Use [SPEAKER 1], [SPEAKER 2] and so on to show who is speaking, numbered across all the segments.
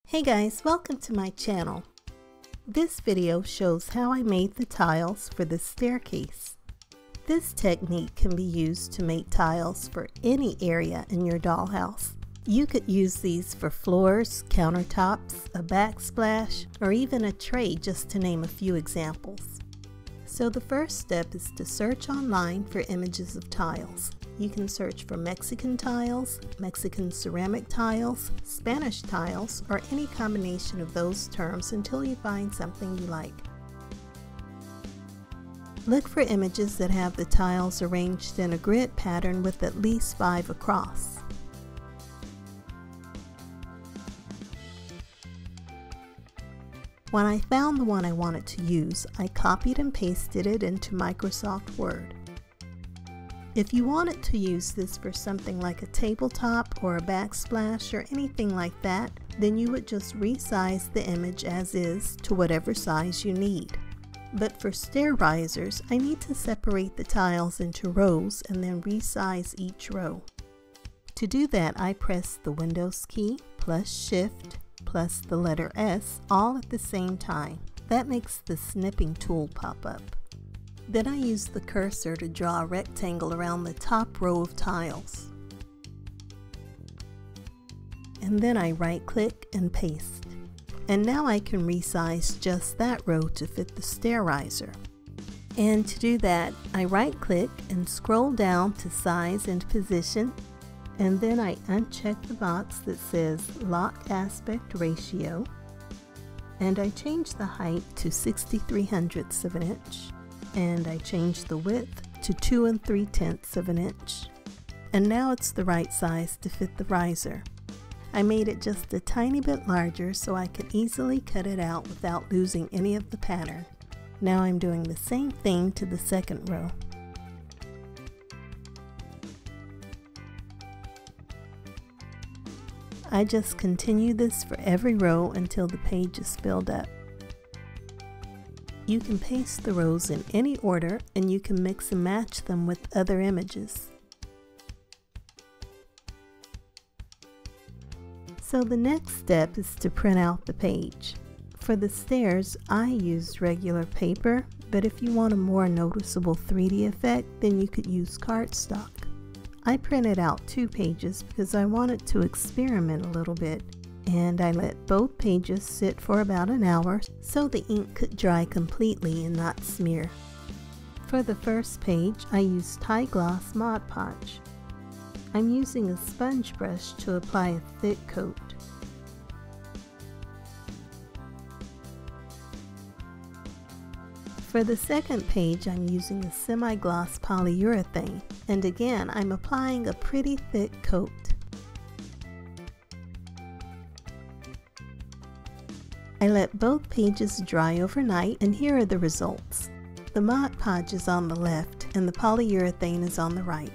[SPEAKER 1] Hey guys, welcome to my channel. This video shows how I made the tiles for the staircase. This technique can be used to make tiles for any area in your dollhouse. You could use these for floors, countertops, a backsplash, or even a tray, just to name a few examples. So the first step is to search online for images of tiles. You can search for Mexican tiles, Mexican ceramic tiles, Spanish tiles, or any combination of those terms until you find something you like. Look for images that have the tiles arranged in a grid pattern with at least 5 across. When I found the one I wanted to use, I copied and pasted it into Microsoft Word. If you wanted to use this for something like a tabletop or a backsplash or anything like that, then you would just resize the image as is to whatever size you need. But for stair risers, I need to separate the tiles into rows and then resize each row. To do that, I press the Windows key plus Shift plus the letter S all at the same time. That makes the snipping tool pop up. Then I use the cursor to draw a rectangle around the top row of tiles. And then I right-click and paste. And now I can resize just that row to fit the stair riser. And to do that, I right-click and scroll down to Size and Position, and then I uncheck the box that says Lock Aspect Ratio, and I change the height to 63/100ths of an inch. And I change the width to 2 3/10ths of an inch. And now it's the right size to fit the riser. I made it just a tiny bit larger so I could easily cut it out without losing any of the pattern. Now I'm doing the same thing to the second row. I just continue this for every row until the page is filled up. You can paste the rows in any order, and you can mix and match them with other images. So the next step is to print out the page. For the stairs, I used regular paper, but if you want a more noticeable 3D effect, then you could use cardstock. I printed out 2 pages because I wanted to experiment a little bit. And I let both pages sit for about an hour so the ink could dry completely and not smear. For the first page, I used High Gloss Mod Podge. I'm using a sponge brush to apply a thick coat. For the second page, I'm using a semi-gloss polyurethane, and again, I'm applying a pretty thick coat. I let both pages dry overnight, and here are the results. The Mod Podge is on the left and the polyurethane is on the right.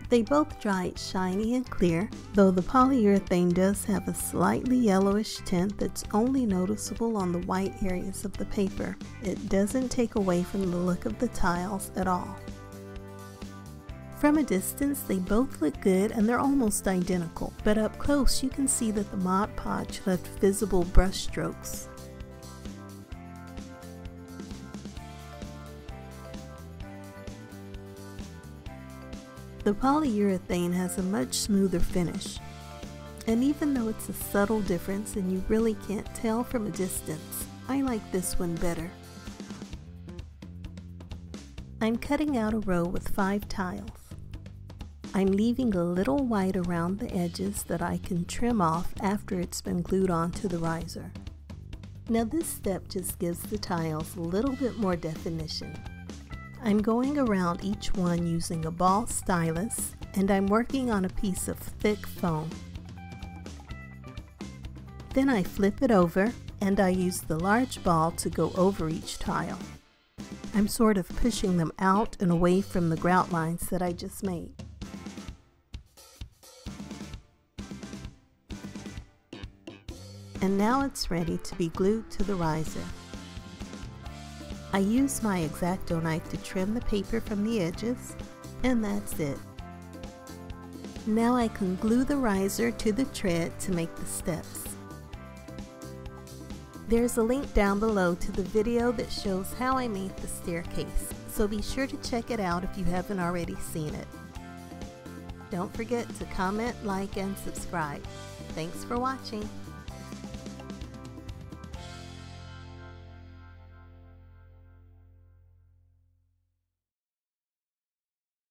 [SPEAKER 1] They both dried shiny and clear, though the polyurethane does have a slightly yellowish tint that's only noticeable on the white areas of the paper. It doesn't take away from the look of the tiles at all. From a distance, they both look good and they're almost identical, but up close you can see that the Mod Podge left visible brush strokes. The polyurethane has a much smoother finish, and even though it's a subtle difference and you really can't tell from a distance, I like this one better. I'm cutting out a row with 5 tiles. I'm leaving a little white around the edges that I can trim off after it's been glued onto the riser. Now this step just gives the tiles a little bit more definition. I'm going around each one using a ball stylus, and I'm working on a piece of thick foam. Then I flip it over, and I use the large ball to go over each tile. I'm sort of pushing them out and away from the grout lines that I just made. And now it's ready to be glued to the riser. I use my X-Acto knife to trim the paper from the edges, and that's it. Now I can glue the riser to the tread to make the steps. There's a link down below to the video that shows how I made the staircase, so be sure to check it out if you haven't already seen it. Don't forget to comment, like, and subscribe. Thanks for watching.